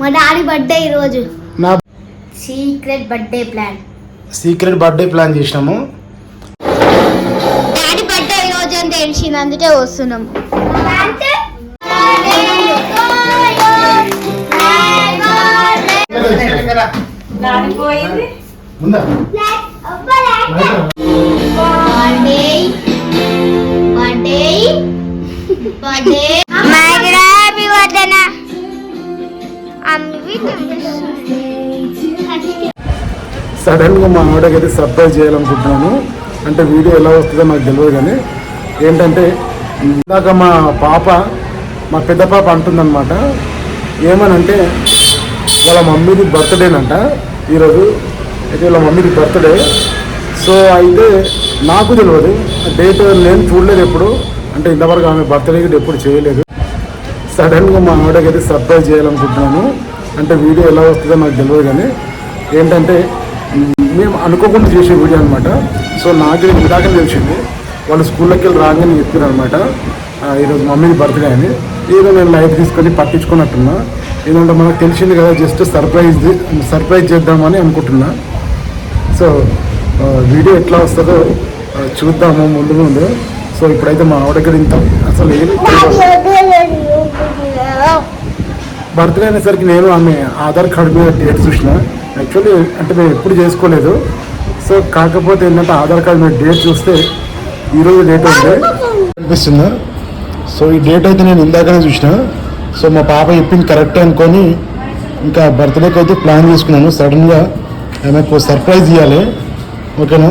మా daddy birthday ఈరోజు. నా సీక్రెట్ బర్త్డే ప్లాన్ చేసినాము. డాడీ బర్త్డే ఈరోజు అని తెలిసింది, అందుకే వస్తున్నాం. సడన్ గా మా ఆవిడకి అయితే సర్ప్రైజ్ చేయాలనుకుంటున్నాను. అంటే వీడియో ఎలా వస్తుందో నాకు తెలియదు, కానీ ఏంటంటే ఇందాక మా పెద్ద పాప అంటుందన్నమాట. ఏమనంటే వాళ్ళ మమ్మీది బర్త్డేనంట ఈరోజు. అయితే వాళ్ళ మమ్మీది బర్త్డే. సో అయితే నాకు తెలియదు డేట్, నేను చూడలేదు ఎప్పుడు. అంటే ఇంతవరకు ఆమె బర్త్డేకి ఎప్పుడు చేయలేదు. సడన్గా మా ఆవిడకి అయితే సర్ప్రైజ్ చేయాలనుకుంటున్నాను. అంటే వీడియో ఎలా వస్తుందో నాకు తెలియదు, కానీ ఏంటంటే మేము అనుకోకుండా చేసే వీడియో అనమాట. సో నాకు ఇందాక తెలిసింది, వాళ్ళు స్కూల్లోకి వెళ్ళి రాగానే చెప్పారు అనమాట, ఈరోజు మమ్మీని బర్త్డే అని. ఏదో నేను లైట్ తీసుకొని పట్టించుకున్నట్టున్నా. ఏంటంటే మనకు తెలిసింది కదా, జస్ట్ సర్ప్రైజ్ చేద్దామని అనుకుంటున్నా. సో వీడియో ఎట్లా వస్తుందో చూద్దాము ముందు. సో ఇప్పుడైతే మా ఆవిడ దగ్గర ఇంత అసలు ఏమి బర్త్డే అనేసరికి నేను ఆమె ఆధార్ కార్డు మీద డేట్ చూసిన. యాక్చువల్లీ అంటే మేము ఎప్పుడు చేసుకోలేదు. సో కాకపోతే ఏంటంటే ఆధార్ కార్డు మీద డేట్ చూస్తే ఈరోజు డేట్ ఉంది అనిపిస్తుందా. సో ఈ డేట్ అయితే నేను ఇందాకనే చూసిన. సో మా పాప చెప్పింది కరెక్ట్ అనుకొని ఇంకా బర్త్డేకి అయితే ప్లాన్ చేసుకున్నాను. సడన్గా ఆమెకు సర్ప్రైజ్ ఇవ్వాలి, ఓకేనా.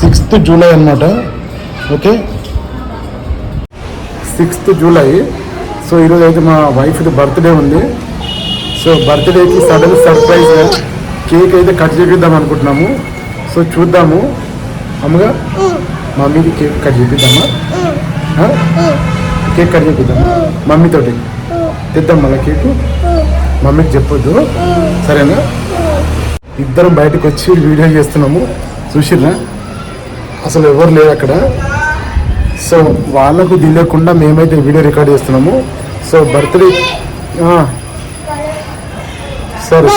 6th జూలై అనమాట. Okay, 6th July. సో ఈరోజు అయితే మా వైఫ్ది బర్త్డే ఉంది. సో బర్త్డేకి సడన్ సర్ప్రైజ్ కేక్ అయితే కట్ చేపిద్దాం అనుకుంటున్నాము. సో చూద్దాము. అమ్మగా మమ్మీకి కేక్ కట్ చేపిద్దామా? కేక్ కట్ చేపిద్దామా మమ్మీతోటి? తెద్దాం మళ్ళీ కేకు. మమ్మీకి చెప్పొద్దు, సరేనా? ఇద్దరం బయటకు వచ్చి వీడియో చేస్తున్నాము. చూసిర్రా, అసలు ఎవరు లేరు అక్కడ. సో వాళ్ళకు తెలియకుండా మేమైతే వీడియో రికార్డ్ చేస్తున్నాము. సో బర్త్డే సరే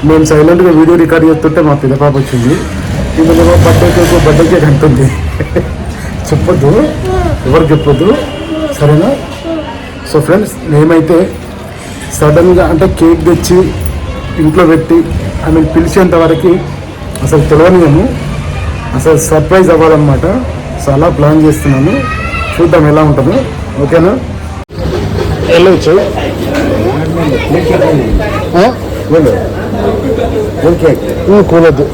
మేము సైలెంట్గా వీడియో రికార్డ్ చేస్తుంటే మా పెద్ద పాప వచ్చింది. ఇందులో బర్త్డే కేక్ అంటుంది. చెప్పొద్దు, ఎవరు చెప్పొద్దు, సరేనా? సో ఫ్రెండ్స్, మేమైతే సడన్గా అంటే కేక్ తెచ్చి ఇంట్లో పెట్టి ఆమెను పిలిచేంత వరకు అసలు తెలియనియము, అసలు సర్ప్రైజ్ అవ్వాలన్నమాట. సో అలా ప్లాన్ చేస్తున్నాను. చూద్దాం ఎలా ఉంటుందో, ఓకేనా? వెళ్ళవచ్చు. కూలొద్దు,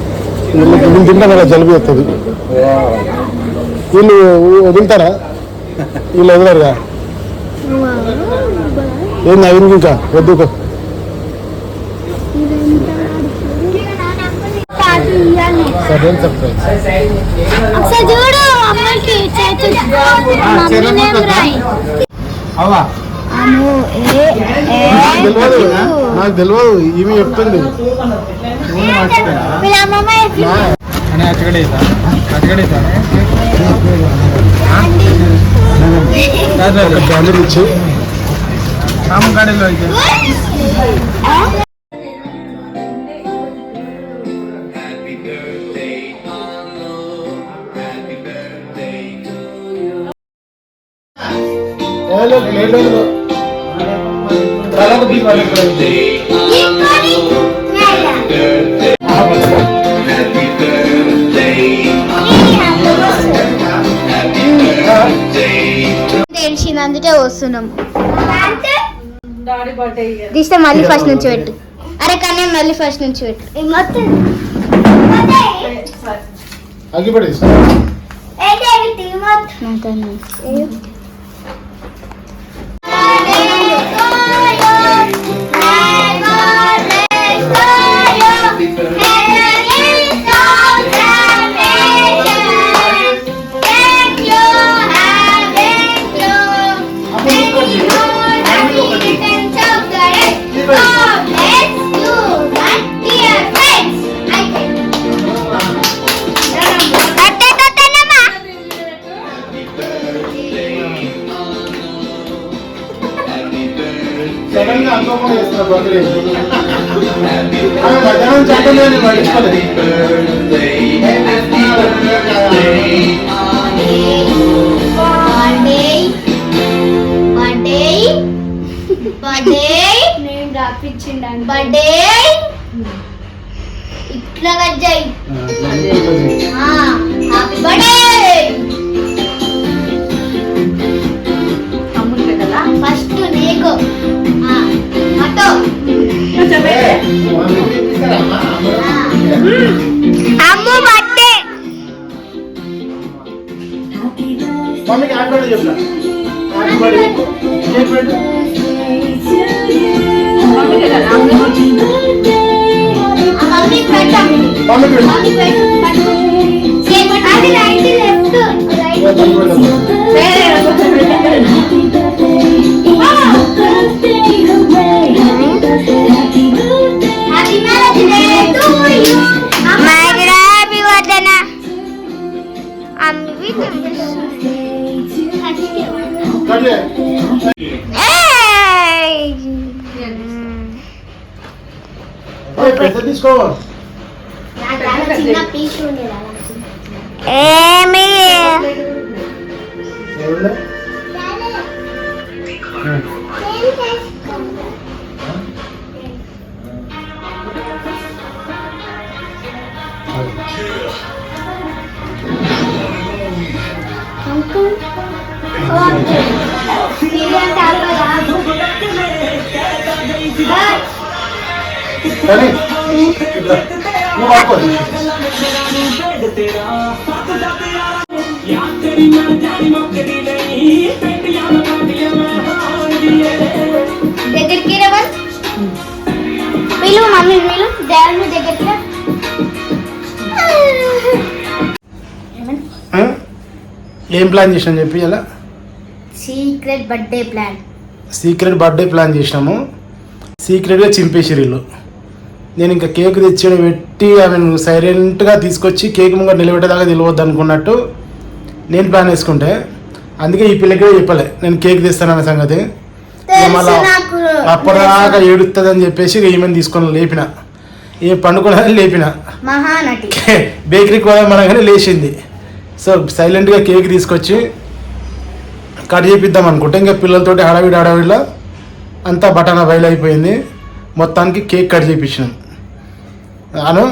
వీళ్ళు తింటాను అలా జలుబు వస్తుంది. వీళ్ళు వదులుతారా? వీళ్ళు వదలరుగా. ఏంది అయింది ఇంకా వద్దు. సరే నాకు తెలియదు, ఈమె చెప్తుంది. క్యాండిల్ ఇచ్చి తెలిసింది, అందుకే వస్తున్నాం. తీస్తే మళ్ళీ ఫస్ట్ నుంచి పెట్టు. అరే కానీ మళ్ళీ ఫస్ట్ నుంచి పెట్టు. సడన్ గా అనుకోకుండా చేస్తున్నా బర్త్డే మధ్యాహ్నం చెప్పండి నేను పట్టించుకోలేదు నేను రాపించిండు బర్త్డే ఇట్లా గజ్జాయి హ్యాపీ బర్త్డే ఫస్ట్ నీకు అటో అమ్ము బర్త్డే మమ్మీకి హ్యాపీ బర్త్డే చెప్తా హ్యాపీ బర్త్డే కేక్ పెట్టు మమ్మీ పెట్టు మమ్మీ పెట్టు కేక్ అది రైట్ లెఫ్ట్ తీసుకో చిన్న పీస్ ఉండేది దగ్గరికి రవన్ వీళ్ళు మమ్మీ వీళ్ళు దేవుని దగ్గరికి ఏం ప్లాన్ చేసినా చెప్పి ఇలా secret birthday plan secret birthday plan చేసినాము సీక్రెట్గా చింపేసిరు ఇల్లు నేను ఇంకా కేక్ తెచ్చి పెట్టి ఆమెను సైలెంట్గా తీసుకొచ్చి కేక్ ముంగ నిలబెట్టేదాకా తెలియవద్దు అనుకున్నట్టు నేను ప్లాన్ వేసుకుంటే అందుకే ఈ పిల్లకి చెప్పలే నేను కేక్ తెస్తానన్న సంగతి మళ్ళీ అప్పటిదాకా ఏడుస్తుంది అని చెప్పేసి ఈమెను తీసుకొని లేపిన ఏ పండుకున్నదని లేపిన మహానటి బేకరీకి పోదామనగానే లేచింది సో సైలెంట్గా కేక్ తీసుకొచ్చి కట్ చేపిద్దాం అనుకుంటే ఇంకా పిల్లలతోటి హడావిడిలో అంతా బటానా బయలు అయిపోయింది మొత్తానికి కేక్ కట్ చేయించినాం అను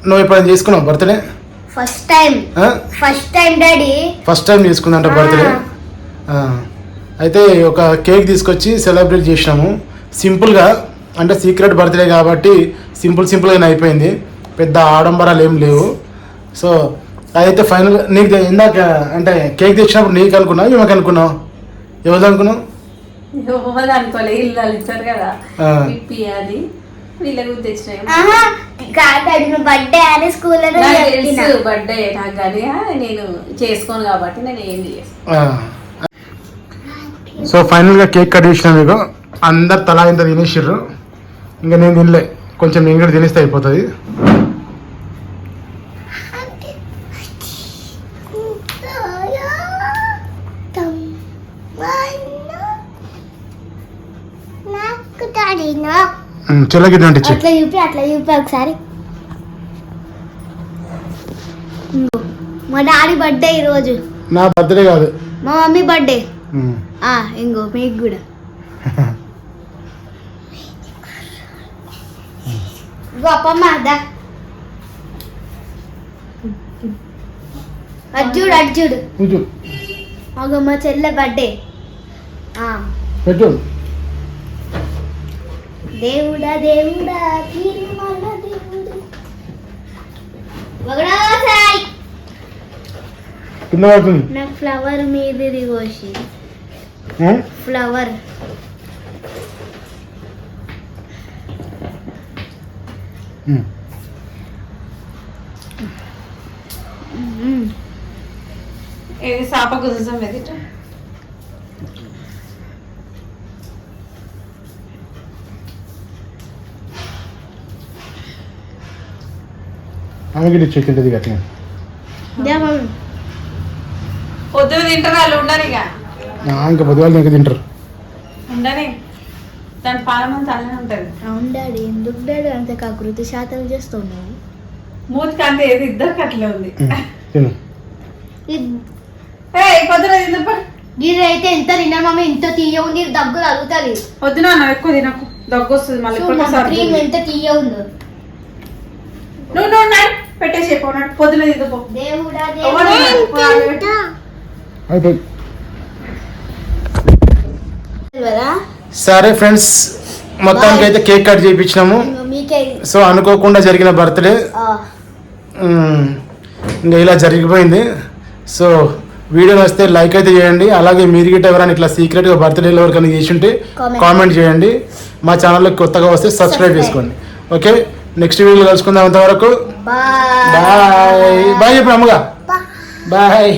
నువ్వు ఎప్పుడైనా చేసుకున్నావు birthday first time daddy first time చేసుకుందంట బర్త్డే అయితే ఒక కేక్ తీసుకొచ్చి సెలబ్రేట్ చేసినాము సింపుల్గా అంటే సీక్రెట్ బర్త్డే కాబట్టి సింపుల్గానే అయిపోయింది పెద్ద ఆడంబరాలు ఏం లేవు సో అదైతే ఫైనల్ నీకు ఇందాక అంటే కేక్ తెచ్చినప్పుడు నీకు అనుకున్నావు ఈమెకు అనుకున్నావు ఎవరు అనుకున్నావు అనుకోలే ఇల్లు ఇచ్చారు కదా ఇప్పియాలి వీళ్ళకి తెచ్చినాయి బర్త్డే అని స్కూల్లో బర్త్డే నాకు కానీ నేను చేసుకోను కాబట్టి నేను ఏం చేస్తాను. సో ఫైనల్గా కేక్ కట్ చేసిన మీకు అందరు తలా ఇంత తినేసిర్రు ఇంకా నేను తినలే కొంచెం నేను కూడా తినేస్తే అయిపోతుంది చెల్లకి అట్లా చూపి ఒకసారి మా డాడీ బర్త్డే ఈరోజు నా బర్త్డే కాదు మా మమ్మీ బర్త్డే ఇంకో మీకు కూడా గొప్పమ్మ అదా అర్జుడు అగో మా చెల్లె బర్త్డే పెట్టు దేవుడా తిరుమల దేవుడు ఒకటోసారి కింద పడుతుంది నాకు ఫ్లవర్ మీదది కోసి ఫ్లవర్ ఇది సాప కుదుసాం ఎదుట ఆమెకి చెక్కింటది గట్టిగా పొద్దున తింటారు వాళ్ళు ఉండరు ఇక ఇంకా పొద్దుగాలు ఇంకా తింటారు ఉండని దాని పాలమంతా అలానే ఉంటుంది. అవును డాడీ, ఎందుకు డాడీ అంత కకృతి శాతం చేస్తున్నావు? మూతికి అంత ఏది ఇద్దరికి అట్లే ఉంది. తిను. పొద్దున తిందు. ఇది అయితే ఎంత తిన్నా మమ్మీ, ఇంత తీయ ఉంది, దగ్గు తగ్గుతుంది. పొద్దున ఎక్కువ తినకు, దగ్గు వస్తుంది మళ్ళీ. క్రీమ్ ఎంత తీయ ఉందో. నువ్వు నాడు పెట్టేసి పోనాడు, పొద్దున తిందుపో. దేవుడా అయిపోయి. దేవుడా. సరే ఫ్రెండ్స్, మొత్తానికి అయితే కేక్ కట్ చేయించినాము. మీకే సో అనుకోకుండా జరిగిన బర్త్డే ఇంకా ఇలా జరిగిపోయింది. సో వీడియో వస్తే లైక్ అయితే చేయండి. అలాగే మీరు గిట్ట ఎవరైనా ఇట్లా సీక్రెట్గా బర్త్డేలో ఎవరికైనా చేసి ఉంటే కామెంట్ చేయండి. మా ఛానల్కి కొత్తగా వస్తే సబ్స్క్రైబ్ చేసుకోండి. ఓకే, నెక్స్ట్ వీడియోలో కలుసుకుందాం. అంతవరకు బాయ్ బాయ్ చెప్పు అమ్మగా. బాయ్.